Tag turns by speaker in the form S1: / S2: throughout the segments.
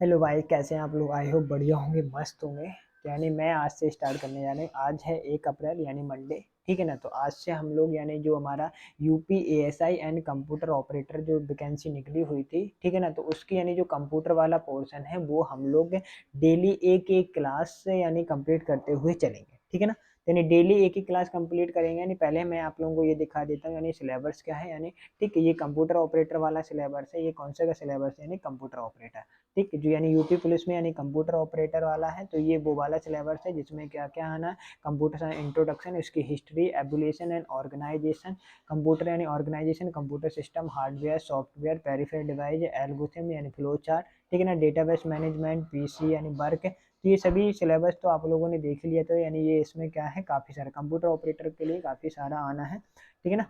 S1: Hello भाई, कैसे हैं आप लोग। आई होप बढ़िया होंगे, मस्त होंगे। तो यानी मैं आज से स्टार्ट करने जा रहे हैं। आज है 1 अप्रैल यानी मंडे, ठीक है ना। तो आज से हम लोग यानी जो हमारा UP ASI and computer operator जो वैकेंसी निकली हुई थी, ठीक है ना, तो उसकी यानी जो कंप्यूटर वाला पोर्शन है वो हम लोग डेली एक एक क्लास से यानी कंप्लीट करते हुए चलेंगे, ठीक है ना। यानी डेली एक एक क्लास कंप्लीट करेंगे। यानी पहले मैं आप लोगों को ये दिखा देता हूँ यानी सिलेबस क्या है। यानी ठीक है, ये कंप्यूटर ऑपरेटर वाला सिलेबस है। ये कौन सा का सिलेबस है? यानी कंप्यूटर ऑपरेटर, ठीक है, जो यानी यूपी पुलिस में यानी कंप्यूटर ऑपरेटर वाला है। तो ये वो वाला सिलेबस है जिसमें क्या क्या आना है। कंप्यूटर साइंस इंट्रोडक्शन, इसकी history, evolution and organisation, computer यानी organisation, computer system, hardware, software, peripheral device, algorithm यानी फ्लो चार्ट, ठीक है ना, डेटाबेस मैनेजमेंट, पीसी यानी वर्क। तो ये सभी सिलेबस तो आप लोगों ने देख लिया। तो यानी ये इसमें क्या है, काफ़ी सारा कंप्यूटर ऑपरेटर के लिए काफ़ी सारा आना है, ठीक है ना।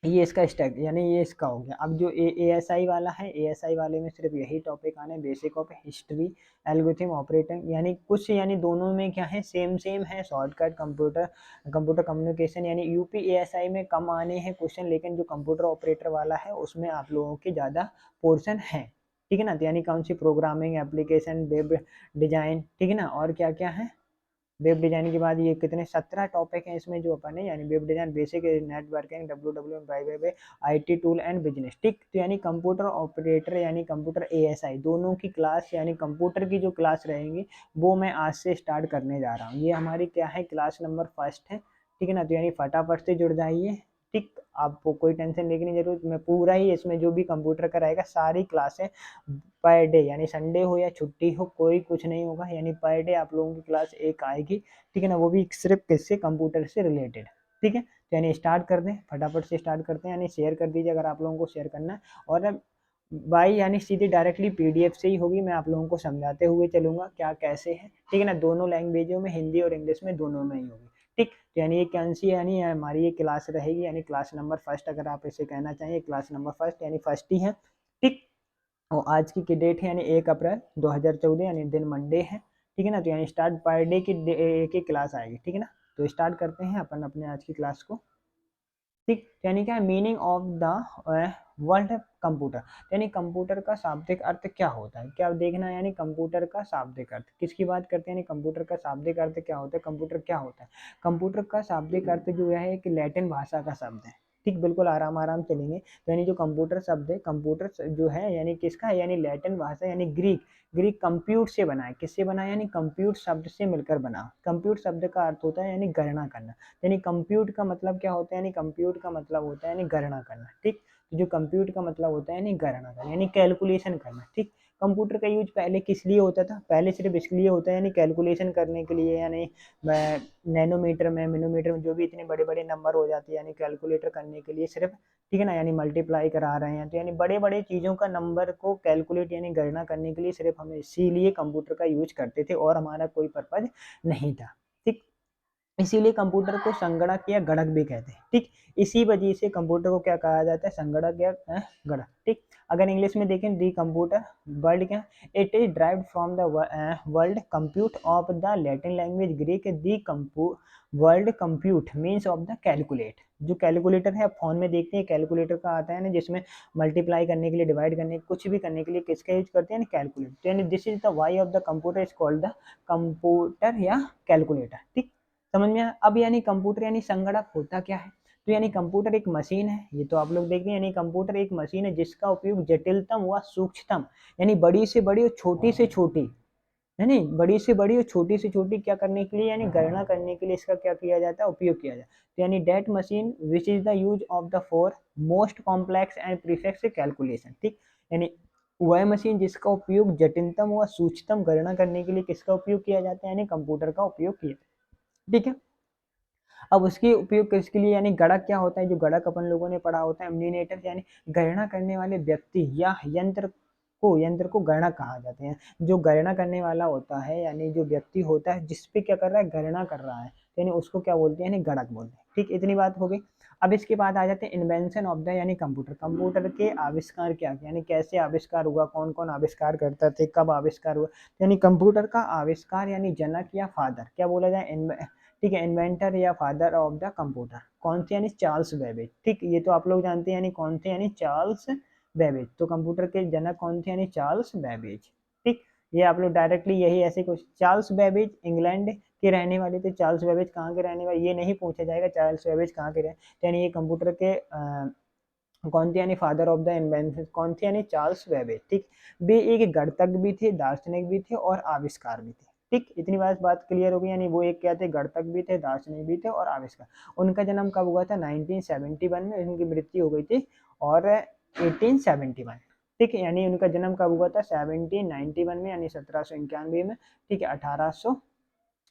S1: ये इसका स्टैक यानी ये इसका हो गया। अब जो एएसआई वाला है, एएसआई वाले में सिर्फ यही टॉपिक आने, basic of history, algorithm operating, यानी कुछ यानी दोनों में क्या है, सेम सेम है। शॉर्टकट, कंप्यूटर कंप्यूटर कम्युनिकेशन, यानी यूपी एएसआई में कम आने हैं क्वेश्चन, लेकिन जो कंप्यूटर ऑपरेटर वाला है उसमें आप लोगों के ज़्यादा पोर्शन है, ठीक है ना। तो यानी कौन सी प्रोग्रामिंग, एप्लीकेशन, वेब डिजाइन, ठीक है ना, और क्या क्या है। वेब डिजाइन के बाद ये कितने 17 टॉपिक हैं इसमें जो अपन है, यानी web design, basic networking, W web, IT tool and business, ठीक। तो यानी कंप्यूटर ऑपरेटर यानी कंप्यूटर एएसआई दोनों की क्लास यानी कंप्यूटर की जो क्लास रहेंगी वो मैं आज से स्टार्ट करने जा रहा हूँ। ये हमारी क्या है, क्लास नंबर फर्स्ट है, ठीक है ना। तो यानी फटाफट से जुड़ जाइए, ठीक। आपको कोई टेंशन लेने की जरूरत, मैं पूरा ही इसमें जो भी कंप्यूटर का रहेगा सारी क्लासें पर डे, यानी संडे हो या छुट्टी हो कोई कुछ नहीं होगा, यानी पर डे आप लोगों की क्लास एक आएगी, ठीक है ना। वो भी सिर्फ किससे, कंप्यूटर से रिलेटेड, ठीक है। तो यानी स्टार्ट कर दें, फटाफट से स्टार्ट करते हैं। यानी शेयर कर दीजिए अगर आप लोगों को शेयर करना है। और बाई यानी सीधी डायरेक्टली पीडीएफ से ही होगी। मैं आप लोगों को समझाते हुए चलूंगा क्या कैसे है, ठीक है ना। दोनों लैंग्वेजों में, हिंदी और इंग्लिश में, दोनों में ही होगी, ठीक। तो यानी ये कौन सी यानी हमारी ये क्लास रहेगी, यानी क्लास नंबर फर्स्ट, अगर आप इसे कहना चाहिए क्लास नंबर फर्स्ट, यानी फर्स्ट ही है, ठीक। और आज की डेट है यानी 1 अप्रैल 2014, यानी दिन मंडे है, ठीक है ना। तो यानी स्टार्ट पर डे की एक एक क्लास आएगी, ठीक है ना। तो स्टार्ट करते हैं अपन अपने आज की क्लास को, ठीक। यानी क्या है, meaning of the world computer, यानी कंप्यूटर का शाब्दिक अर्थ क्या होता है, क्या देखना है। यानी कंप्यूटर का शाब्दिक अर्थ किसकी बात करते हैं, यानी कंप्यूटर का शाब्दिक अर्थ क्या होता है, कंप्यूटर क्या होता है। कंप्यूटर का शाब्दिक अर्थ जो है एक लैटिन भाषा का शब्द है, ठीक। बिल्कुल आराम आराम चलेंगे। तो यानी जो कंप्यूटर शब्द है, कंप्यूटर जो है यानी किसका है, यानी लैटिन भाषा यानी ग्रीक, ग्रीक कंप्यूट से बना है। किससे बना है, यानी कंप्यूट शब्द से मिलकर बना। कंप्यूट शब्द का अर्थ होता है यानी गणना करना। यानी कंप्यूट का मतलब क्या होता है, यानी कंप्यूट का मतलब होता है यानी गणना करना, ठीक। तो जो कंप्यूट का मतलब होता है यानी गणना करना, यानी कैलकुलेशन करना, ठीक। कंप्यूटर का यूज पहले किस लिए होता था, पहले सिर्फ इसके लिए होता है यानी कैलकुलेशन करने के लिए, यानी नैनोमीटर में, मिनोमीटर में, जो भी इतने बड़े बड़े नंबर हो जाते हैं, यानी कैलकुलेटर करने के लिए सिर्फ, ठीक है ना। यानी मल्टीप्लाई करा रहे हैं, तो यानी बड़े बड़े चीज़ों का नंबर को कैलकुलेट यानी गणना करने के लिए सिर्फ हम इसीलिए कंप्यूटर का यूज करते थे, और हमारा कोई पर्पज नहीं था, ठीक। इसीलिए कंप्यूटर को संगणक या गणक भी कहते हैं, ठीक। इसी वजह से कंप्यूटर को क्या कहा जाता है, संगणक या गणक, ठीक। अगर इंग्लिश में देखें, दी कंप्यूटर वर्ल्ड क्या, it is derived from the world compute of the Latin language Greek, the world compute means of the calculate. जो कैलकुलेटर है, आप फोन में देखते हैं कैलकुलेटर का आता है ना, जिसमें मल्टीप्लाई करने के लिए, डिवाइड करने, कुछ भी करने के लिए किसका यूज करते हैं, कैलकुलेटर। यानी this is the why of the computer is called the computer या कैलकुलेटर, ठीक। समझ में आया। अब यानी कंप्यूटर यानी संगणक होता क्या है, तो यानी कंप्यूटर एक मशीन है, ये तो आप लोग देखते हैं। यानी कंप्यूटर एक मशीन है जिसका उपयोग जटिलतम व सूक्ष्मतम, यानी बड़ी से बड़ी और छोटी से छोटी, है नहीं, बड़ी से बड़ी और छोटी से छोटी क्या करने के लिए, यानी गणना करने के लिए इसका क्या किया जाता है, उपयोग किया जाता है। तो यानी that machine which is the use of the for most complex and prefix calculation, ठीक। यानी वह मशीन जिसका उपयोग जटिलतम व सूक्ष्मतम गणना करने के लिए किसका उपयोग किया जाता है, यानी कंप्यूटर का उपयोग किया, ठीक है। अब उसके उपयोग किसके लिए, यानी गणक क्या होता है, जो गणक अपन लोगों ने पढ़ा होता है, एमनीनेटर, यानी गणना करने वाले व्यक्ति या यंत्र को गणक कहा जाते हैं। जो गणना करने वाला होता है, यानी जो व्यक्ति होता है जिसपे क्या कर रहा है, गणना कर रहा है, यानी उसको क्या बोलते हैं, यानी गणक बोलते हैं, ठीक। इतनी बात हो गई। अब इसके बाद आ जाते हैं इन्वेंशन ऑफ द, यानी कंप्यूटर, कंप्यूटर के आविष्कार क्या, यानी कैसे आविष्कार हुआ, कौन कौन आविष्कार करते थे, कब आविष्कार हुआ। यानी कंप्यूटर का आविष्कार यानी जनक या फादर क्या बोला जाए, ठीक है, इन्वेंटर या फादर ऑफ द कंप्यूटर कौन से, यानी चार्ल्स बेबेज, ठीक। ये तो आप लोग जानते हैं, यानी कौन थे, यानी चार्ल्स बेबेज। तो कंप्यूटर के जनक कौन थे, यानी चार्ल्स बेबेज, ठीक, ये आप लोग डायरेक्टली यही ऐसे कुछ। चार्ल्स बेबेज इंग्लैंड के रहने वाले थे। चार्ल्स बेबेज कहाँ के रहने वाले, ये नहीं पूछा जाएगा चार्ल्स बेबेज कहाँ के रहे, यानी ये कंप्यूटर के कौन थे, यानी फादर ऑफ द इन्वेंशन कौन थे, यानी चार्ल्स बेबेज। ठीक, वे एक गणितज्ञ भी थे, दार्शनिक भी थे और आविष्कार भी थे। ठीक, इतनी बात क्लियर हो गई, यानी वो एक क्या थे, गणितज्ञ भी थे, दार्शनिक भी थे और आविष्कार। उनका जन्म कब हुआ था, 1971 में, उनकी मृत्यु हो गई थी और 1871। ठीक है, यानी उनका जन्म कब हुआ था, 1791 में, यानी 1791 में। ठीक है,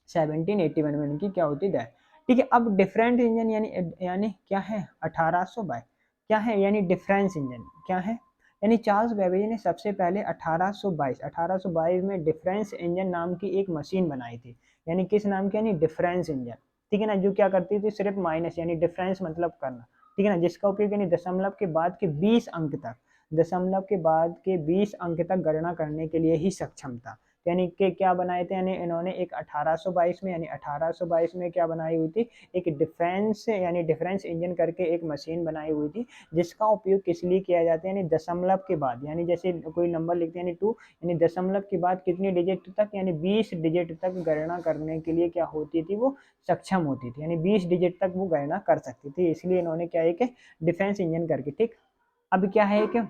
S1: 1781 में उनकी क्या होती है। ठीक है, अब डिफरेंट इंजन यानी क्या है, 1822 क्या है, यानी डिफरेंस इंजन क्या है, यानी चार्ल्स बेबेज ने सबसे पहले 1822 में डिफरेंस इंजन नाम की एक मशीन बनाई थी। यानी किस नाम की, यानी डिफरेंस इंजन। ठीक है ना, जो क्या करती थी, सिर्फ माइनस यानी डिफरेंस मतलब करना। ठीक है ना, जिसका उपयोग यानी दशमलव के बाद के 20 अंक तक, दशमलव के बाद के 20 अंक तक गणना करने के लिए ही सक्षम था। यानी कि क्या बनाए थे, यानी इन्होंने एक 1822 में, यानी 1822 में क्या बनाई हुई थी, एक डिफेंस यानी डिफरेंस इंजन करके एक मशीन बनाई हुई थी, जिसका उपयोग किस लिए किया जाता है, यानी दशमलव के बाद, यानी जैसे कोई नंबर लिखते हैं यानी 2, यानी दशमलव के बाद कितनी डिजिट तक, यानी 20 डिजिट तक गणना करने के लिए क्या होती थी, वो सक्षम होती थी, यानी 20 डिजिट तक वो गणना कर सकती थी, इसलिए इन्होंने क्या है कि डिफेंस इंजन करके। ठीक, अब क्या है कि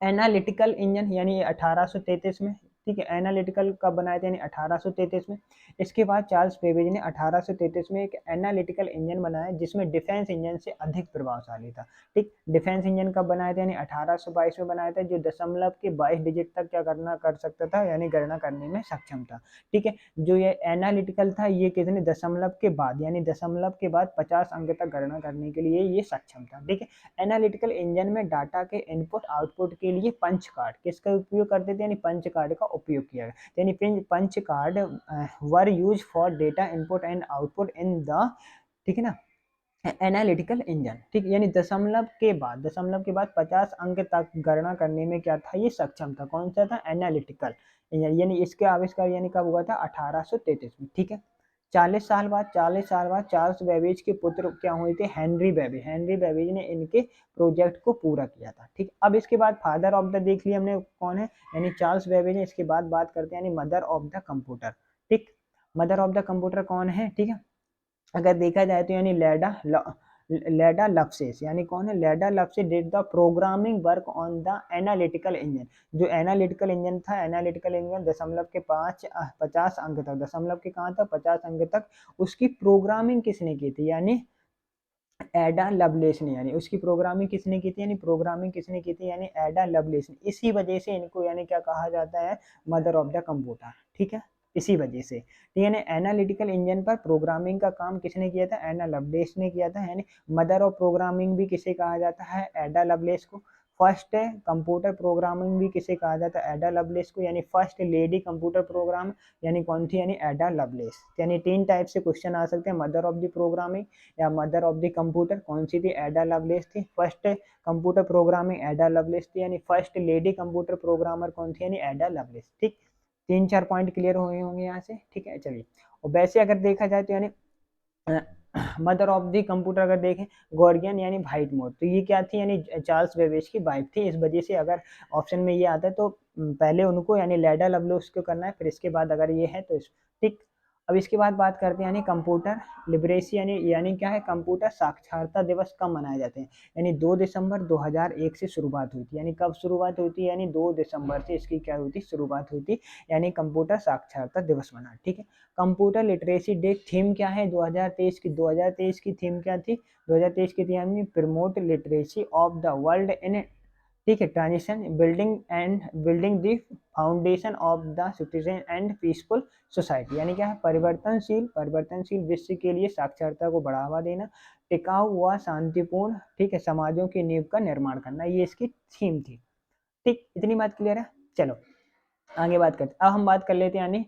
S1: एनालिटिकल इंजन, यानी 1833 में। ठीक है, एनालिटिकल कब बनाए थे, यानी 1833 में। इसके बाद चार्ल्स बेबेज ने 1833 में एक एनालिटिकल इंजन बनाया, जिसमें डिफेंस इंजन से अधिक प्रभावशाली था। ठीक, डिफेंस इंजन कब बनाया था, यानी 1822 में बनाया था, जो दशमलव के 22 डिजिट तक क्या करना कर सकता था, यानी गणना करने में सक्षम था। ठीक है, जो ये एनालिटिकल था, ये कितने दशमलव के बाद, यानी दशमलव के बाद 50 अंक तक गणना करने के लिए ये सक्षम था। ठीक है, एनालिटिकल इंजन में डाटा के इनपुट आउटपुट के लिए पंच कार्ड किसका उपयोग करते थे, यानी पंच कार्ड का उपयोग किया गया, यानी punch card were used for data input and output in the, ठीक है ना, एनालिटिकल इंजन। ठीक, यानी दशमलव के बाद 50 अंक तक गणना करने में क्या था, ये सक्षम था। कौन सा था, एनालिटिकल इंजन। यानी इसके आविष्कार यानी कब हुआ था, 1833 में। ठीक है, 40 साल बाद चार्ल्स बेबेज के पुत्र क्या हुए थे, हेनरी बेबेज ने इनके प्रोजेक्ट को पूरा किया था। ठीक, अब इसके बाद फादर ऑफ द देख लिया हमने कौन है, यानी चार्ल्स बेबेज है। इसके बाद बात करते हैं यानी मदर ऑफ द कंप्यूटर। ठीक, मदर ऑफ द कंप्यूटर कौन है, ठीक है, अगर देखा जाए तो यानी लेडा लफ्सेस, यानी कौन है, Ada Lovelace did the programming work on the analytical engine. जो एनालिटिकल इंजन था, एनालिटिकल इंजन दशमलव के 50 अंक तक, दशमलव के कहाँ तक, 50 अंक तक उसकी प्रोग्रामिंग किसने की थी, यानी एडा लवलेस ने, यानी उसकी प्रोग्रामिंग किसने की थी, यानी प्रोग्रामिंग किसने की थी, यानी एडा लवलेस ने। इसी वजह से इनको यानी क्या कहा जाता है, मदर ऑफ द कंप्यूटर। ठीक है, इसी वजह से। ठीक है ना, एनालिटिकल इंजन पर प्रोग्रामिंग का काम किसने किया था, एडा लवलेस ने किया था, यानी मदर ऑफ प्रोग्रामिंग भी किसे कहा जाता है, एडा लवलेस को। फर्स्ट कंप्यूटर प्रोग्रामिंग भी किसे कहा जाता है, एडा लवलेस को, यानी फर्स्ट लेडी कंप्यूटर प्रोग्राम यानी कौन थी, यानी एडा लवलेस। यानी 3 टाइप से क्वेश्चन आ सकते हैं, मदर ऑफ द प्रोग्रामिंग या मदर ऑफ द कंप्यूटर कौन सी थी, एडा लवलेस थी। फर्स्ट कंप्यूटर प्रोग्रामिंग एडा लवलेस थी, यानी फर्स्ट लेडी कंप्यूटर प्रोग्रामर कौन थी, यानी एडा लवलेस। ठीक, 3-4 पॉइंट क्लियर हुए होंगे यहाँ से। ठीक है, चलिए। और वैसे अगर देखा जाए तो यानी मदर ऑफ दी कंप्यूटर अगर देखें, गॉर्गियन यानी व्हाइट मोर, तो ये क्या थी, यानी चार्ल्स बेबेज की वाइफ थी। इस वजह से अगर ऑप्शन में ये आता है तो पहले उनको यानी लेडा लवलेस को करना है, फिर इसके बाद अगर ये है तो ठीक। अब इसके बाद बात करते हैं यानी कंप्यूटर लिबरेसी, यानी क्या है, कंप्यूटर साक्षरता दिवस कब मनाए जाते हैं, यानी 2 दिसंबर 2001 से शुरुआत हुई थी। यानी कब शुरुआत हुई थी, यानी 2 दिसंबर से इसकी क्या हुई थी, शुरुआत हुई थी, यानी कंप्यूटर साक्षरता दिवस मना। ठीक है, कंप्यूटर लिटरेसी डे थीम क्या है 2023 की थीम क्या थी, 2023 की theme promote literacy of the world in, ठीक है, transition building the foundation of the citizen and peaceful society. यानी क्या है, परिवर्तनशील विश्व के लिए साक्षरता को बढ़ावा देना, टिकाऊ व शांतिपूर्ण, ठीक है, समाजों की नींव का निर्माण करना, ये इसकी थीम थी। ठीक, इतनी बात क्लियर है। चलो आगे बात करते, अब हम बात कर लेते हैं यानी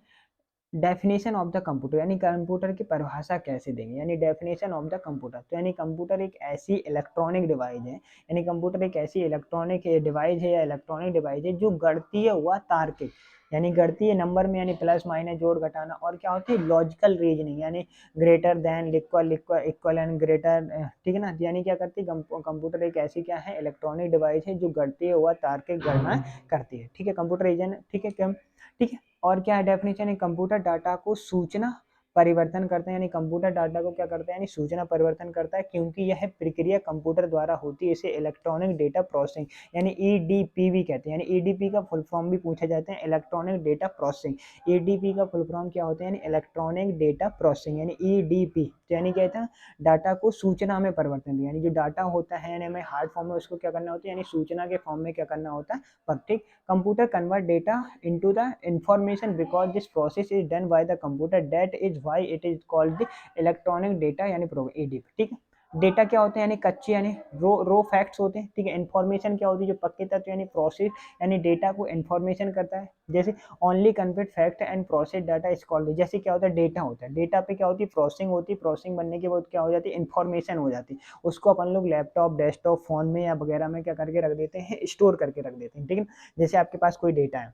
S1: डेफिनेशन ऑफ द कंप्यूटर, यानी कंप्यूटर की परिभाषा कैसे देंगे, यानी डेफिनेशन ऑफ द कंप्यूटर। तो यानी कंप्यूटर एक ऐसी इलेक्ट्रॉनिक डिवाइस है, यानी कंप्यूटर एक ऐसी इलेक्ट्रॉनिक डिवाइस है या इलेक्ट्रॉनिक डिवाइस है जो गणितीय व तार्किक, यानी गणितीय नंबर में यानी प्लस माइनस जोड़ घटाना। और क्या होती है लॉजिकल रीजनिंग यानी greater than equal equal and greater, ठीक है ना। यानी क्या करती है कंप्यूटर एक ऐसी क्या है इलेक्ट्रॉनिक डिवाइस है जो गणितीय व तार्किक गणना करती है, ठीक है। कंप्यूटर रीजन, ठीक है क्या, ठीक है। और क्या है डेफिनेशन है, कंप्यूटर डाटा को सूचना परिवर्तन करते हैं, यानी कंप्यूटर डाटा को क्या करता है यानी सूचना परिवर्तन करता है, क्योंकि यह प्रक्रिया कंप्यूटर द्वारा होती है, इसे इलेक्ट्रॉनिक डेटा प्रोसेसिंग यानी ईडीपी भी कहते हैं। यानी ईडीपी का फुल फॉर्म भी पूछा जाता है इलेक्ट्रॉनिक डेटा प्रोसेसिंग। ईडीपी का फुल फॉर्म क्या होता है यानी इलेक्ट्रॉनिक डेटा प्रोसेसिंग यानी ईडीपी, यानी क्या था डाटा को सूचना में परिवर्तन दिया, यानी जो डाटा होता है यानी हमें हार्ड फॉर्म में उसको क्या करना होता है यानी सूचना के फॉर्म में क्या करना होता है पर, ठीक। Computer convert data into the information because this process is done by the computer, that is why it is called the electronic data यानी प्रोग्राम ईडीपी, ठीक है। डेटा क्या होते हैं यानी कच्चे यानी रो फैक्ट्स होते हैं, ठीक है। इन्फॉर्मेशन क्या होती है जो पक्के तत्व यानी प्रोसेस यानी डेटा को इन्फॉर्मेशन करता है, जैसे only convert fact and process data is called, जैसे क्या होता है डेटा होता है, डेटा पे क्या होती है प्रोसेसिंग होती है, प्रोसेसिंग बनने के बाद क्या हो जाती है इन्फॉर्मेशन हो जाती है, उसको अपन लोग लैपटॉप डेस्कटॉप फोन में या वगैरह में क्या करके रख देते हैं स्टोर करके रख देते हैं, ठीक है। जैसे आपके पास कोई डेटा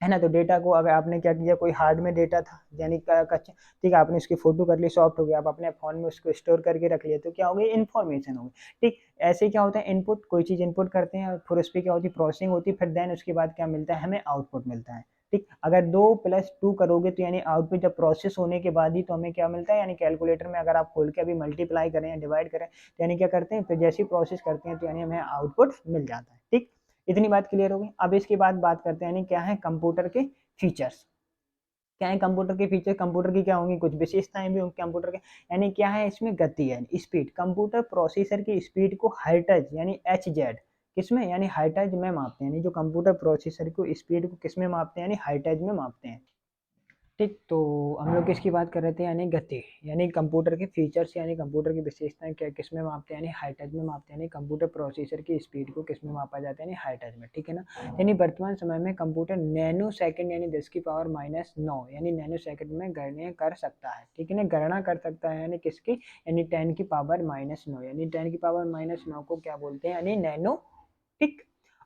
S1: है ना, तो डेटा को अगर आपने क्या किया कोई हार्ड में डेटा था यानी कच्चा, ठीक है, आपने उसकी फोटो कर ली सॉफ्ट हो गया, आप अपने फोन में उसको स्टोर करके रख लिया, तो क्या हो गई इन्फॉर्मेशन हो गई, ठीक। ऐसे क्या होता है इनपुट कोई चीज़ इनपुट करते हैं और फिर उस पर क्या होती है प्रोसेसिंग होती है, फिर देन उसके बाद क्या मिलता है हमें आउटपुट मिलता है, ठीक। अगर 2+2 करोगे तो यानी आउटपुट जब प्रोसेस होने के बाद ही तो हमें क्या मिलता है, यानी कैलकुलेटर में अगर आप खोल के अभी मल्टीप्लाई करें या डिवाइड करें तो यानी क्या करते हैं फिर जैसी प्रोसेस करते हैं तो यानी हमें आउटपुट मिल जाता है, ठीक। इतनी बात क्लियर हो गई। अब इसके बाद बात करते हैं यानी क्या है कंप्यूटर के फीचर्स, क्या है कंप्यूटर के फीचर, कंप्यूटर की क्या होंगी कुछ विशेषताएं भी होंगी कंप्यूटर के, यानी क्या है इसमें गति है स्पीड, कंप्यूटर प्रोसेसर की स्पीड को हर्ट्ज यानी एच जेड किसमें यानी हर्ट्ज में मापते हैं, यानी जो कंप्यूटर प्रोसेसर को स्पीड को किसमें मापते हैं यानी हर्ट्ज में मापते हैं, ठीक। तो हम लोग किसकी बात कर रहे थे यानी गति, यानी कंप्यूटर के फीचर्स यानी कंप्यूटर की विशेषताएं क्या किस में मापते हैं यानी हाइटच में मापते हैं, यानी कंप्यूटर प्रोसेसर की स्पीड को किस में मापा जाता है यानी हाइटच में, ठीक है ना। यानी वर्तमान समय में कंप्यूटर नैनो सेकंड यानी 10⁻⁹ यानी नैनो सेकंड में गणना कर सकता है, ठीक है ना, गणना कर सकता है यानी किसकी यानी 10⁻⁹ यानी 10⁻⁹ को क्या बोलते हैं यानी नैनो, ठीक।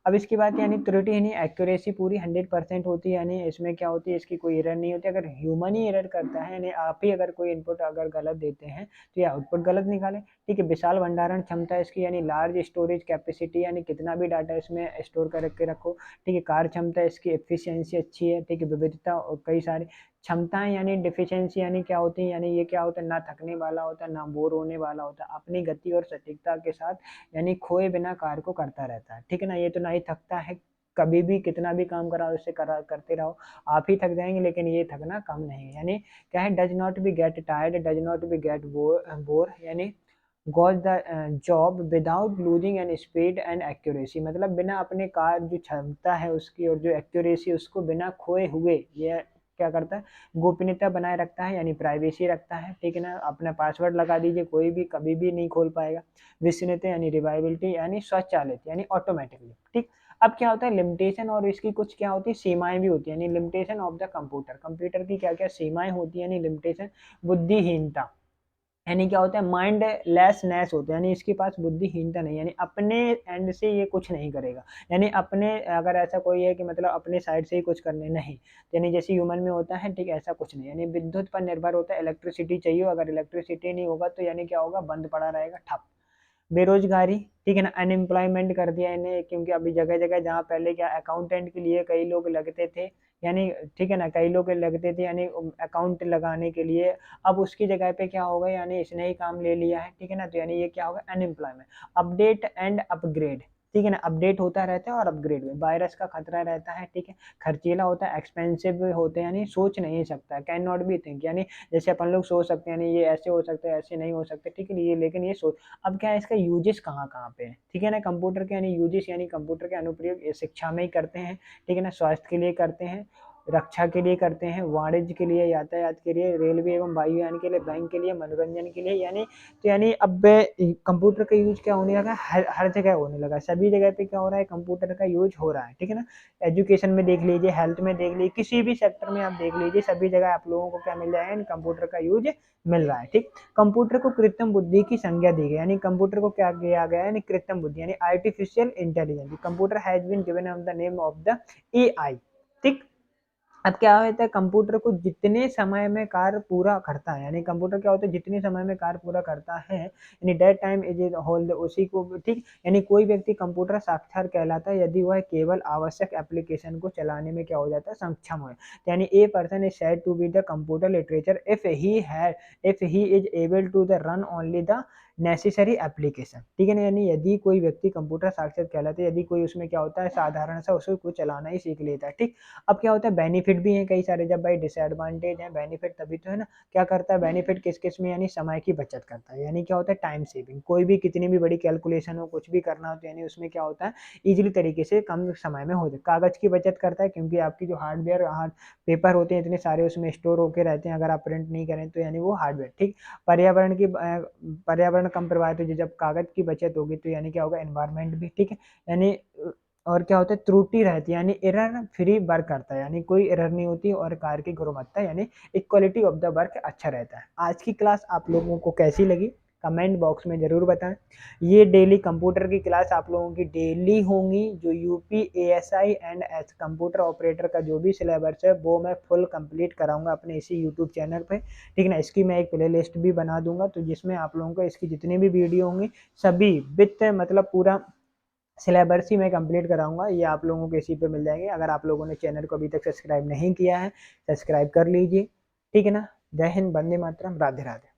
S1: अब इसकी बात यानी त्रुटि यानी एक्यूरेसी पूरी 100% होती है, यानी इसमें क्या होती है इसकी कोई एरर नहीं होती, अगर ह्यूमन ही एरर करता है यानी आप ही अगर कोई इनपुट अगर गलत देते हैं तो ये आउटपुट गलत निकाले, ठीक है। विशाल भंडारण क्षमता इसकी यानी लार्ज स्टोरेज कैपेसिटी, यानी कितना भी डाटा इसमें स्टोर करके रखो, ठीक है। कार्य क्षमता इसकी एफिशिएंसी अच्छी है, ठीक है। विविधता और कई सारी क्षमताएं यानी डिफिशियंसी यानी क्या होती है यानी ये क्या होता है ना थकने वाला होता है ना बोर होने वाला होता है, अपनी गति और सटीकता के साथ यानी खोए बिना कार्य को करता रहता है, ठीक है ना। ये तो ना ही थकता है, कभी भी कितना भी काम कराओ इससे करा करते रहो आप ही थक जाएंगे, लेकिन ये थकना कम नहीं है, यानी क्या है does not be get tired, does not be get bore यानी goes the job without losing and speed and accuracy, मतलब बिना अपने कार्य जो क्षमता है उसकी और जो एक्यूरेसी उसको बिना खोए हुए ये क्या करता है गोपनीयता बनाए रखता है यानी प्राइवेसी रखता है, ठीक है ना। अपना पासवर्ड लगा दीजिए कोई भी कभी भी नहीं खोल पाएगा। विश्वसनीयता यानी रिवाइबिलिटी यानी स्वचालित यानी ऑटोमेटिकली, ठीक। अब क्या होता है लिमिटेशन और इसकी कुछ क्या होती है सीमाएं भी होती है, यानी limitation of the computer, computer की क्या क्या सीमाएं होती है यानी लिमिटेशन, बुद्धिहीनता यानी क्या होता है माइंड लेसनेस होता है, यानी इसके पास बुद्धिहीनता नहीं, यानी अपने एंड से ये कुछ नहीं करेगा, यानी अपने अगर ऐसा कोई है कि मतलब अपने साइड से ही कुछ करने नहीं, यानी जैसे ह्यूमन में होता है, ठीक ऐसा कुछ नहीं, यानी विद्युत पर निर्भर होता है, इलेक्ट्रिसिटी चाहिए, अगर इलेक्ट्रिसिटी नहीं होगा तो यानी क्या होगा बंद पड़ा रहेगा ठप। बेरोजगारी, ठीक है ना, अनएम्प्लॉयमेंट कर दिया इन्हें, क्योंकि अभी जगह जगह जहाँ पहले क्या अकाउंटेंट के लिए कई लोग लगते थे यानी, ठीक है ना, कई लोग लगते थे यानी अकाउंट लगाने के लिए, अब उसकी जगह पे क्या होगा यानी इसने ही काम ले लिया है, ठीक है ना, तो यानी ये क्या होगा अनएम्प्लॉयमेंट। अपडेट एंड अपग्रेड, ठीक है ना, अपडेट होता रहता है और अपग्रेड में वायरस का खतरा रहता है, ठीक है। खर्चीला होता है, एक्सपेंसिव होते हैं यानी सोच नहीं सकता, कैन नॉट बी थिंक, यानी जैसे अपन लोग सोच सकते हैं यानी ये ऐसे हो सकता है ऐसे नहीं हो सकते, ठीक है, ये लेकिन ये सोच। अब क्या है इसका यूजेस कहाँ कहाँ पे है, ठीक है ना, कंप्यूटर के यानी यूजेस यानी कंप्यूटर के अनुप्रयोग ये शिक्षा में ही करते हैं, ठीक है ना, स्वास्थ्य के लिए करते हैं, रक्षा के लिए करते हैं, वाणिज्य के लिए, यातायात के लिए, रेलवे एवं वायुयान के लिए, बैंक के लिए, मनोरंजन के लिए, यानी तो यानी अब कंप्यूटर का यूज क्या होने लगा हर जगह होने लगा, सभी जगह पे क्या हो रहा है कंप्यूटर का यूज हो रहा है, ठीक है ना। एजुकेशन में देख लीजिए, हेल्थ में देख लीजिए, किसी भी सेक्टर में आप देख लीजिए, सभी जगह आप लोगों को क्या मिल जाएगा कंप्यूटर का यूज मिल रहा है, ठीक। कंप्यूटर को कृत्रिम बुद्धि की संज्ञा दी गई, यानी कंप्यूटर को क्या किया गया है कृत्रिम बुद्धि यानी artificial intelligence, computer has been given the name of the AI, ठीक। अब क्या होता है, कंप्यूटर को जितने समय में कार्य पूरा करता है, यानी कंप्यूटर क्या होता है जितने समय में कार्य पूरा करता है, यानी डेट टाइम इज होल्ड उसी को, ठीक, यानी कोई व्यक्ति कंप्यूटर साक्षर कहलाता है यदि वह केवल आवश्यक एप्लीकेशन को चलाने में क्या हो जाता है, सक्षम हो। यानी a person is said to be the computer literature if he is able to the run only the necessary application, ठीक है ना। यानी यदि कोई व्यक्ति कंप्यूटर साक्षर कहलाता है यदि कोई उसमें क्या होता है, साधारण सा उसको चलाना ही सीख लेता है, ठीक। अब क्या होता है, बेनिफिट भी हैं कई सारे, जब भाई डिसएडवांटेज है, बेनिफिट तभी तो है ना। क्या करता है बेनिफिट, किस किस में, यानी समय की बचत करता है, यानी क्या होता है टाइम सेविंग, कोई भी कितनी भी बड़ी कैलकुलेशन हो, कुछ भी करना हो तो यानी उसमें क्या होता है इजीली तरीके से कम समय में हो जाए। कागज की बचत करता है, क्योंकि आपकी जो हार्डवेयर पेपर होते हैं इतने सारे उसमें स्टोर होके रहते हैं, अगर आप प्रिंट नहीं करें तो यानी वो हार्डवेयर, ठीक। पर्यावरण कम प्रभावित हो, जब कागज की बचत होगी तो यानी क्या होगा, एनवायरमेंट भी, ठीक है। यानी और क्या होता है, त्रुटि रहती है, यानी एरर फ्री वर्क करता है, यानी कोई एरर नहीं होती, और कार्य की गुणवत्ता यानी क्वालिटी ऑफ द वर्क अच्छा रहता है। आज की क्लास आप लोगों को कैसी लगी, कमेंट बॉक्स में जरूर बताएं। ये डेली कंप्यूटर की क्लास आप लोगों की डेली होंगी, जो UP ASI and S computer operator का जो भी सिलेबस है वो मैं फुल कंप्लीट कराऊंगा अपने इसी यूट्यूब चैनल पे, ठीक है ना। इसकी मैं एक प्ले लिस्ट भी बना दूंगा, तो जिसमें आप लोगों को इसकी जितनी भी वीडियो होंगी सभी विथ मतलब पूरा सिलेबस ही मैं कंप्लीट कराऊंगा, ये आप लोगों को इसी पे मिल जाएंगे। अगर आप लोगों ने चैनल को अभी तक सब्सक्राइब नहीं किया है, सब्सक्राइब कर लीजिए, ठीक है ना। जय हिंद, वंदे मातरम, राधे राधे।